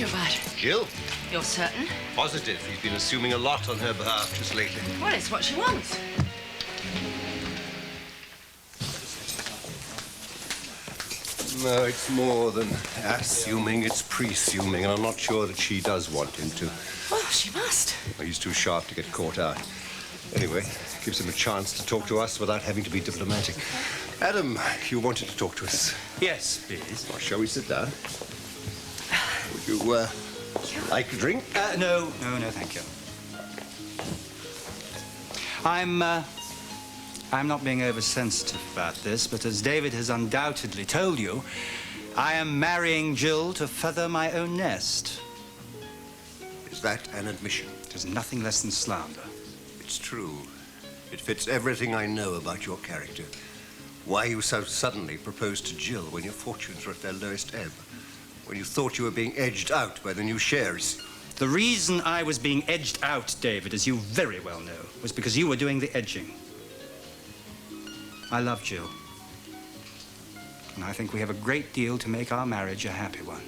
talking about? Jill? You're certain? Positive. He's been assuming a lot on her behalf just lately. Well, it's what she wants. No, it's more than assuming, it's presuming, and I'm not sure that she does want him to. Well, she must. Well, he's too sharp to get caught out. Anyway, gives him a chance to talk to us without having to be diplomatic. Adam, you wanted to talk to us. Yes, please. Well, shall we sit down? Would you, like a drink? No, thank you. I'm not being oversensitive about this, but as David has undoubtedly told you, I am marrying Jill to feather my own nest. Is that an admission? It is nothing less than slander. It's true. It fits everything I know about your character. Why you so suddenly proposed to Jill when your fortunes were at their lowest ebb, when you thought you were being edged out by the new shares. The reason I was being edged out, David, as you very well know, was because you were doing the edging. I love Jill. And I think we have a great deal to make our marriage a happy one.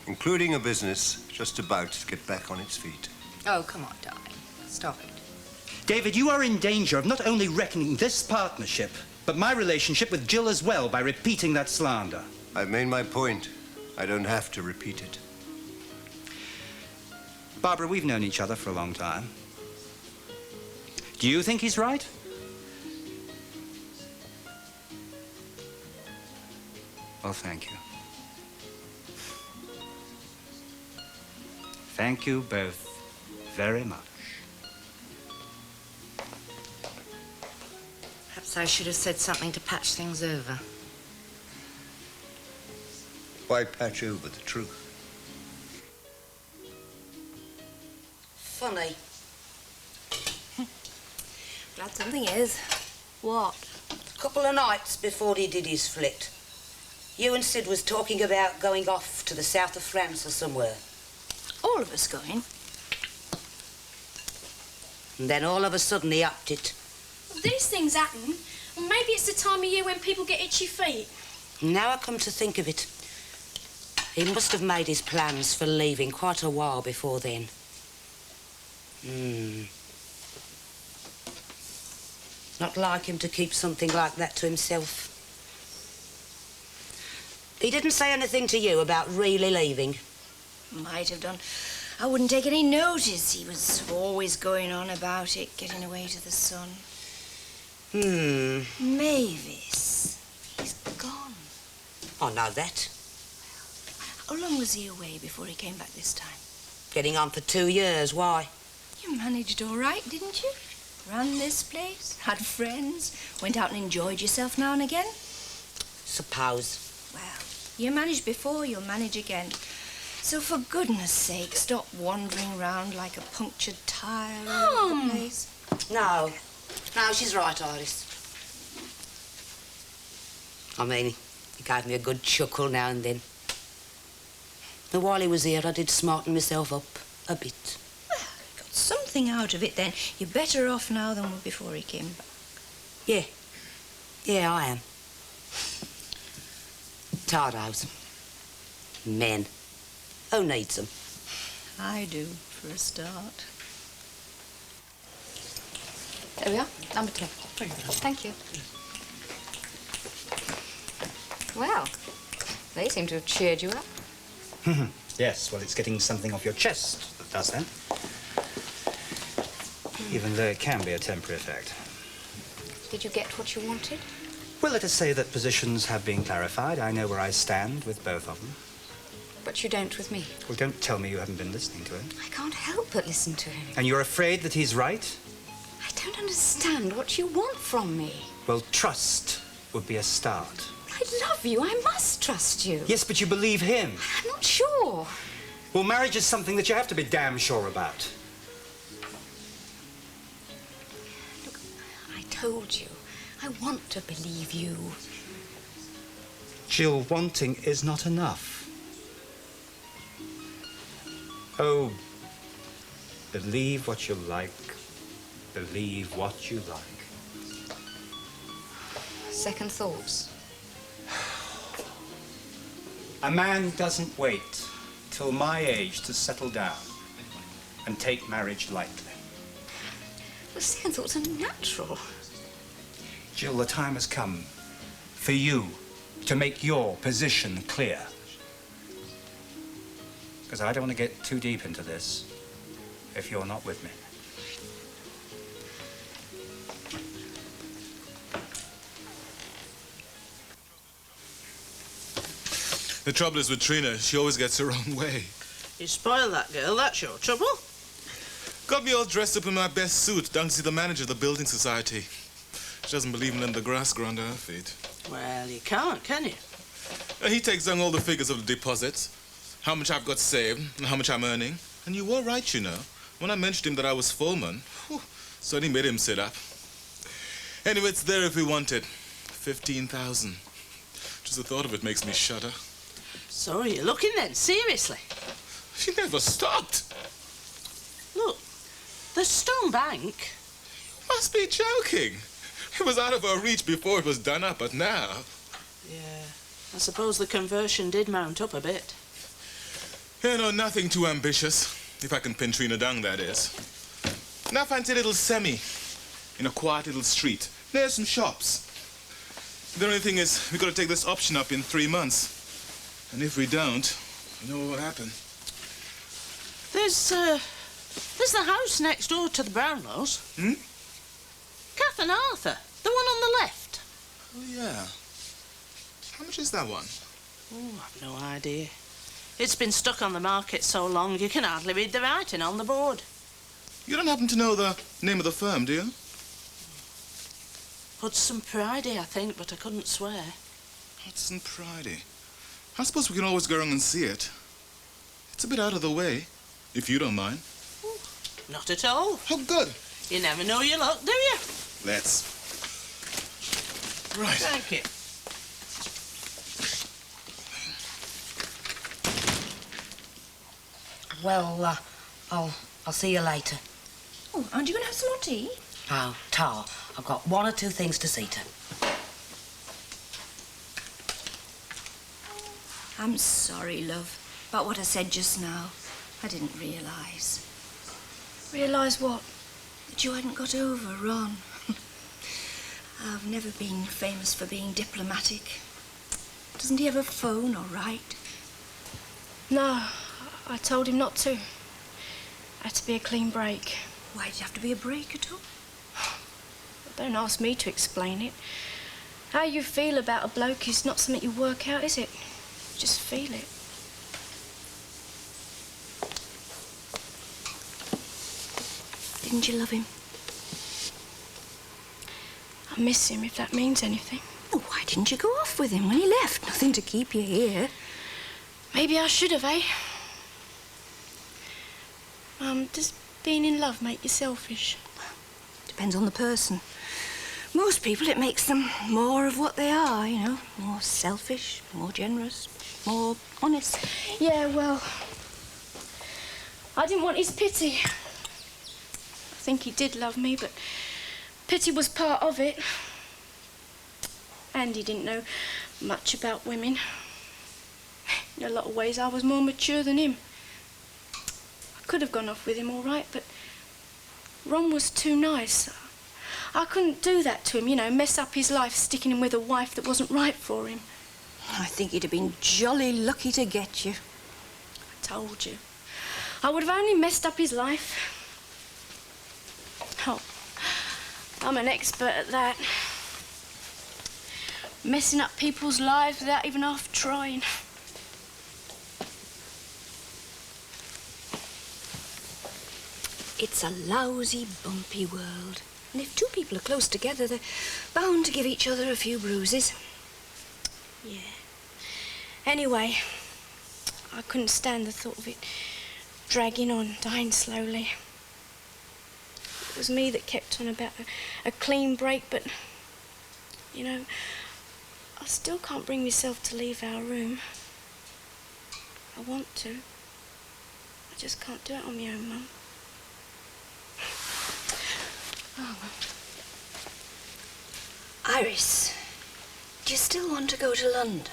Including a business just about to get back on its feet. Oh, come on, darling. Stop it. David, you are in danger of not only wrecking this partnership, but my relationship with Jill as well by repeating that slander. I've made my point. I don't have to repeat it. Barbara, we've known each other for a long time. Do you think he's right? Well, thank you. Thank you both very much. Perhaps I should have said something to patch things over. Why patch over the truth? Funny. Glad something is. What? A couple of nights before he did his flit, you and Sid was talking about going off to the south of France or somewhere. All of us going? And then all of a sudden he upped it. Well, these things happen. Well, maybe it's the time of year when people get itchy feet. Now I come to think of it, he must have made his plans for leaving quite a while before then. Not like him to keep something like that to himself. He didn't say anything to you about really leaving? Might have done. I wouldn't take any notice. He was always going on about it, getting away to the sun. Mavis. He's gone. I know that. How long was he away before he came back this time? Getting on for 2 years. Why? You managed all right, didn't you? Ran this place, had friends, went out and enjoyed yourself now and again. Suppose. Well, you managed before, you'll manage again. So for goodness sake, stop wandering round like a punctured tire all over the place. No, she's right, Iris. I mean, he gave me a good chuckle now and then. And while he was here, I did smarten myself up a bit. Well, you got something out of it then. You're better off now than before he came back. Yeah, I am. Tardos. Men. Who needs them? I do, for a start. There we are. Number 10. Thank you. Well, they seem to have cheered you up. Yes, well, it's getting something off your chest that does that. Even though it can be a temporary effect. Did you get what you wanted? Well, let us say that positions have been clarified. I know where I stand with both of them. But you don't with me. Well, don't tell me you haven't been listening to him. I can't help but listen to him. And you're afraid that he's right? I don't understand what you want from me. Well, trust would be a start. I love you. I must trust you. Yes, but you believe him. I'm not sure. Well, marriage is something that you have to be damn sure about. Look, I told you. I want to believe you. Jill, wanting is not enough. Oh, believe what you like. Believe what you like. Second thoughts. A man doesn't wait till my age to settle down and take marriage lightly. Well, see, I thought it natural. Jill, the time has come for you to make your position clear. Because I don't want to get too deep into this if you're not with me. The trouble is with Trina, she always gets her own way. You spoil that girl, that's your trouble. Got me all dressed up in my best suit down to see the manager of the building society. She doesn't believe in letting the grass grow under her feet. Well, you can't, can you? He takes down all the figures of the deposits, how much I've got saved, and how much I'm earning. And you were right, you know. When I mentioned him that I was foreman, suddenly made him sit up. Anyway, it's there if we want it. 15,000. Just the thought of it makes me shudder. So are you looking then, seriously? She never stopped. Look, the Stone Bank. You must be joking. It was out of her reach before it was done up, but now... Yeah, I suppose the conversion did mount up a bit. You know, nothing too ambitious. If I can pin Trina down, that is. Now fancy a little semi in a quiet little street. There's some shops. The only thing is, we've got to take this option up in 3 months. And if we don't, you know what will happen. There's the house next door to the Brownlows. Hmm? Kath and Arthur, the one on the left. Oh, yeah. How much is that one? Oh, I've no idea. It's been stuck on the market so long, you can hardly read the writing on the board. You don't happen to know the name of the firm, do you? Hudson Pridey, I think, but I couldn't swear. Hudson Pridey. I suppose we can always go around and see it. It's a bit out of the way, if you don't mind. Not at all. Oh, good. You never know your luck, do you? Let's. Right. Thank you. Well, I'll see you later. Oh, aren't you going to have some more tea? Oh, Tar, I've got 1 or 2 things to see to. I'm sorry, love, about what I said just now. I didn't realise. Realise what? That you hadn't got over Ron. I've never been famous for being diplomatic. Doesn't he ever phone or write? No, I told him not to. Had to be a clean break. Why did it have to be a break at all? Don't ask me to explain it. How you feel about a bloke is not something you work out, is it? Just feel it. Didn't you love him? I miss him, if that means anything. Oh, why didn't you go off with him when he left? Nothing to keep you here. Maybe I should have, eh? Does being in love make you selfish? Depends on the person. Most people, it makes them more of what they are, you know. More selfish, more generous, more honest. Yeah, well, I didn't want his pity. I think he did love me, but pity was part of it. And he didn't know much about women. In a lot of ways, I was more mature than him. I could have gone off with him all right, but Ron was too nice. I couldn't do that to him, you know, mess up his life sticking him with a wife that wasn't right for him. I think he'd have been jolly lucky to get you. I told you. I would have only messed up his life. Oh, I'm an expert at that. Messing up people's lives without even half trying. It's a lousy, bumpy world. And if 2 people are close together, they're bound to give each other a few bruises. Yeah. Anyway, I couldn't stand the thought of it dragging on, dying slowly. It was me that kept on about a clean break, but, you know, I still can't bring myself to leave our room. I want to. I just can't do it on my own, Mum. Oh. Iris, do you still want to go to London?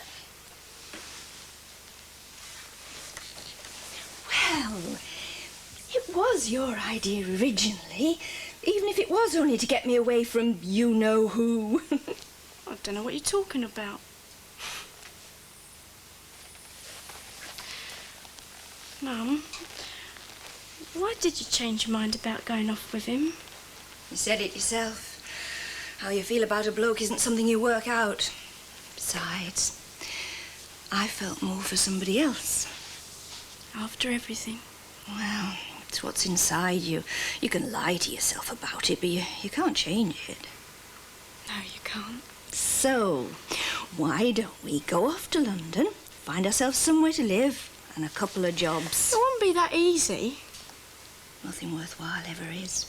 was your idea originally, even if it was only to get me away from you-know-who. I don't know what you're talking about. Mum, why did you change your mind about going off with him? You said it yourself. How you feel about a bloke isn't something you work out. Besides, I felt more for somebody else. After everything? Well, it's what's inside you. You can lie to yourself about it, but you can't change it. No, you can't. So, why don't we go off to London, find ourselves somewhere to live, and a couple of jobs? It won't be that easy. Nothing worthwhile ever is.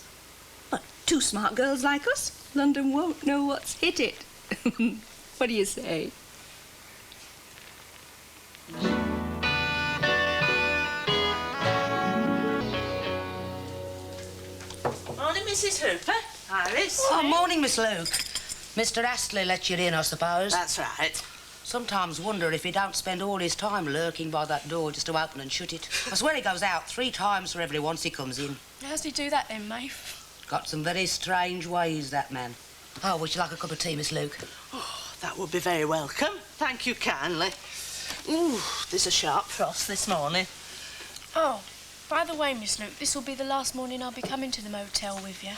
But two smart girls like us, London won't know what's hit it. What do you say? Morning, Mrs. Hooper. Iris. Oh, morning, Miss Luke. Mr. Astley let you in, I suppose. That's right. Sometimes wonder if he don't spend all his time lurking by that door just to open and shut it. I swear he goes out 3 times for every once he comes in. How's he do that then, Maeve? Got some very strange ways, that man. Oh, would you like a cup of tea, Miss Luke? Oh, that would be very welcome. Thank you kindly. Ooh, there's a sharp frost this morning. Oh, by the way, Miss Luke, this will be the last morning I'll be coming to the motel with you.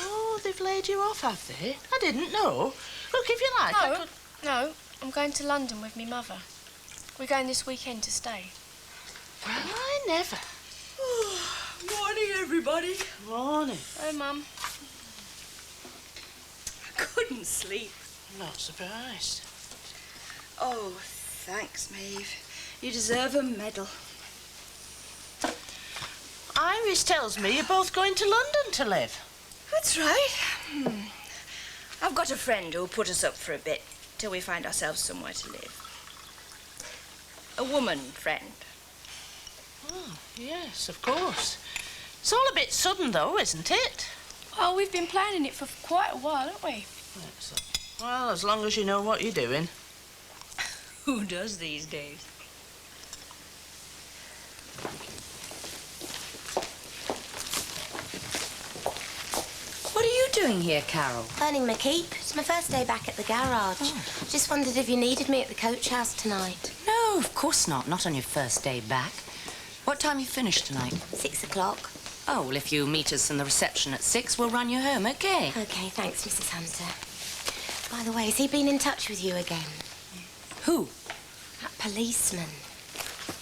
Oh, they've laid you off, have they? I didn't know. Look, if you like, I could... No, I'm going to London with me mother. We're going this weekend to stay. Well, I never. Morning, everybody. Morning. Oh, Mum. I couldn't sleep. Not surprised. Oh, thanks, Maeve. You deserve a medal. Iris tells me you're both going to London to live. That's right. I've got a friend who'll put us up for a bit till we find ourselves somewhere to live. A woman friend. Oh, yes, of course. It's all a bit sudden, though, isn't it? Oh, we've been planning it for quite a while, haven't we? Excellent. Well, as long as you know what you're doing. Who does these days? What are you doing here, Carole? Earning my keep. It's my first day back at the garage. Oh. Just wondered if you needed me at the coach house tonight. No, of course not. Not on your first day back. What time you finish tonight? 6 o'clock. Oh, well, if you meet us in the reception at 6, we'll run you home, OK? OK, thanks, Mrs. Hunter. By the way, has he been in touch with you again? Who? That policeman.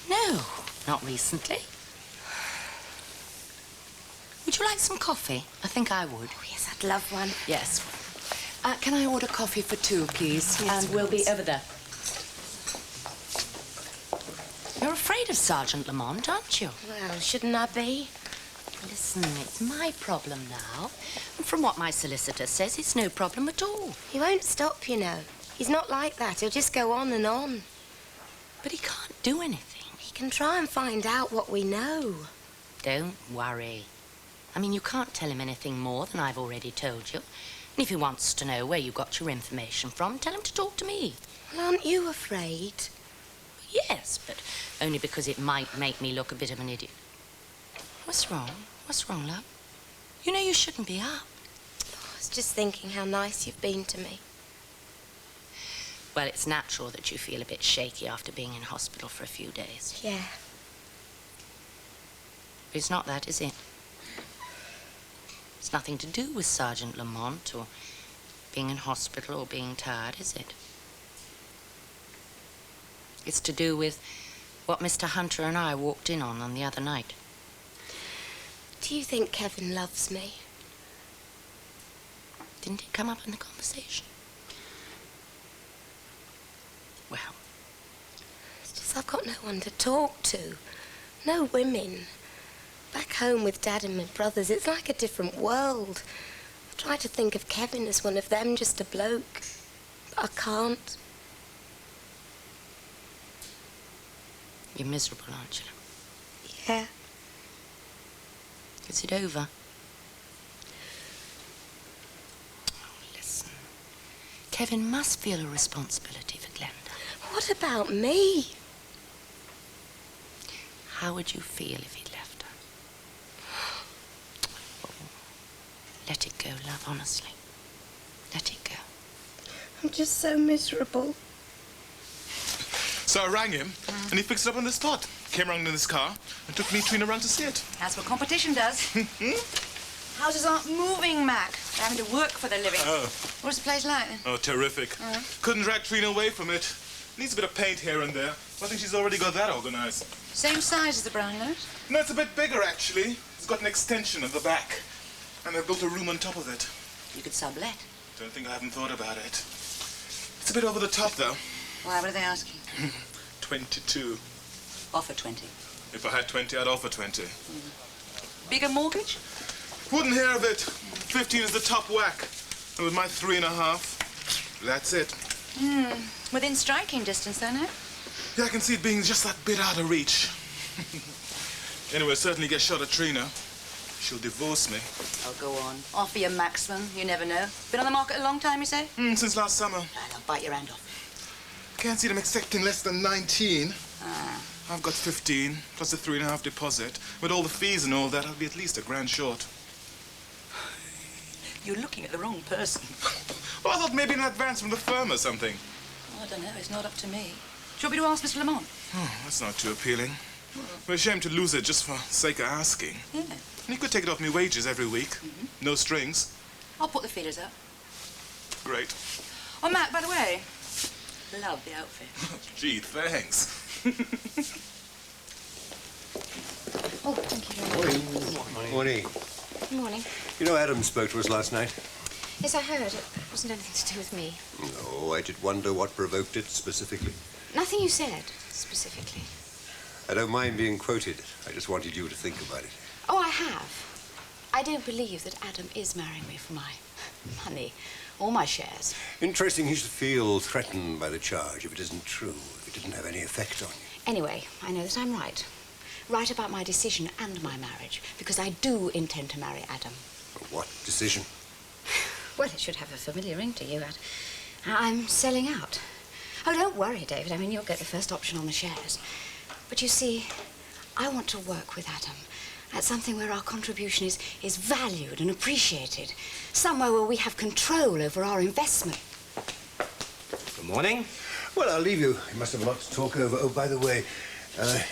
No, not recently. Would you like some coffee? I think I would. Oh, yes, I'd love one. Yes. Can I order coffee for 2, please? Yes, and we'll be over there. You're afraid of Sergeant Lamont, aren't you? Well, shouldn't I be? Listen, it's my problem now. And from what my solicitor says, it's no problem at all. He won't stop, you know. He's not like that. He'll just go on and on. But he can't do anything. He can try and find out what we know. Don't worry. I mean, you can't tell him anything more than I've already told you. And if he wants to know where you got your information from, tell him to talk to me. Well, aren't you afraid? Yes, but only because it might make me look a bit of an idiot. What's wrong? What's wrong, love? You know you shouldn't be up. I was just thinking how nice you've been to me. Well, it's natural that you feel a bit shaky after being in hospital for a few days. Yeah. But it's not that, is it? It's nothing to do with Sergeant Lamont or being in hospital or being tired, is it? It's to do with what Mr. Hunter and I walked in on the other night. Do you think Kevin loves me? Didn't it come up in the conversation? Well, It's just I've got no one to talk to. No women. Back home with Dad and my brothers, it's like a different world. I try to think of Kevin as one of them, just a bloke. But I can't. you're miserable, aren't you? Yeah. Is it over? Oh, listen. Kevin must feel a responsibility for Glenda. What about me? How would you feel if he'd left her? Let it go, love, honestly. Let it go. I'm just so miserable. So I rang him, and he fixed it up on the spot. Came round in his car and took me and Trina around to see it. That's what competition does. Houses aren't moving, Mac. They're having to work for their living. Oh. What's the place like, then? Oh, terrific. Couldn't drag Trina away from it. Needs a bit of paint here and there. I think she's already got that organised. Same size as the Brownlows? No, it's a bit bigger, actually. It's got an extension at the back. And they've built a room on top of it. You could sublet. Don't think I haven't thought about it. It's a bit over the top, though. Why, what are they asking? 22. Offer 20. If I had 20, I'd offer 20. Bigger mortgage? Wouldn't hear of it. 15 is the top whack. And with my 3.5, that's it. Within striking distance, then, eh? Yeah, I can see it being just that bit out of reach. Anyway, certainly get shot at Trina. She'll divorce me. Oh, go on. Offer your maximum. You never know. Been on the market a long time, you say? Since last summer. I'll bite your hand off. Can't see them accepting less than 19. I've got 15, plus a 3.5 deposit. With all the fees and all that, I'll be at least £1,000 short. You're looking at the wrong person. Well, I thought maybe an advance from the firm or something. Oh, I don't know. It's not up to me. Do you want me to ask Mr. Lamont? Oh, that's not too appealing. We're ashamed to lose it just for sake of asking. Yeah. And you could take it off me wages every week. No strings. I'll put the feelers out. Great. Oh, Matt, by the way, love the outfit. Gee, thanks. Oh, thank you very much. Morning. Good morning. You know, Adam spoke to us last night. Yes, I heard. It wasn't anything to do with me. No, I did wonder what provoked it specifically. Nothing you said, specifically. I don't mind being quoted. I just wanted you to think about it. Oh, I have. I don't believe that Adam is marrying me for my money or my shares. Interesting he should feel threatened by the charge if it isn't true, if it didn't have any effect on you. Anyway, I know that I'm right. Right about my decision and my marriage, because I do intend to marry Adam. What decision? Well, it should have a familiar ring to you. I'm selling out. Oh, don't worry, David. I mean, you'll get the first option on the shares. But you see, I want to work with Adam at something where our contribution is valued and appreciated. Somewhere where we have control over our investment. Good morning. Well, I'll leave you. You must have a lot to talk over. Oh, by the way,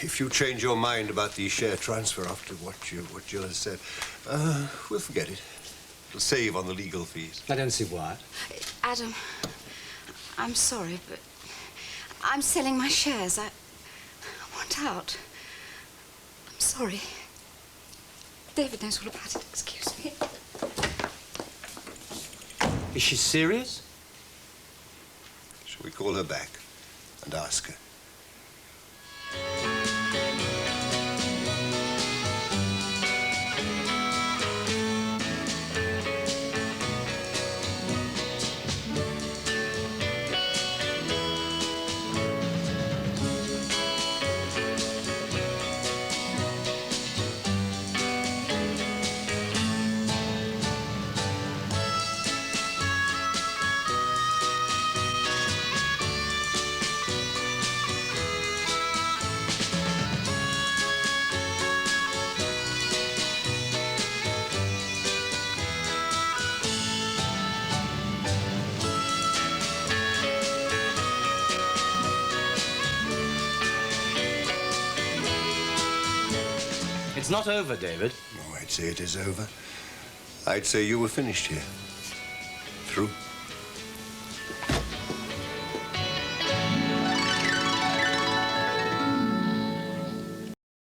if you change your mind about the share transfer after what Jill has said, we'll forget it. It'll save on the legal fees. I don't see why. Adam, I'm sorry, but I'm selling my shares. I want out. I'm sorry. David knows all about it. Excuse me. Is she serious? Shall we call her back and ask her? It's not over, David. Oh, I'd say it is over. I'd say you were finished here. Through.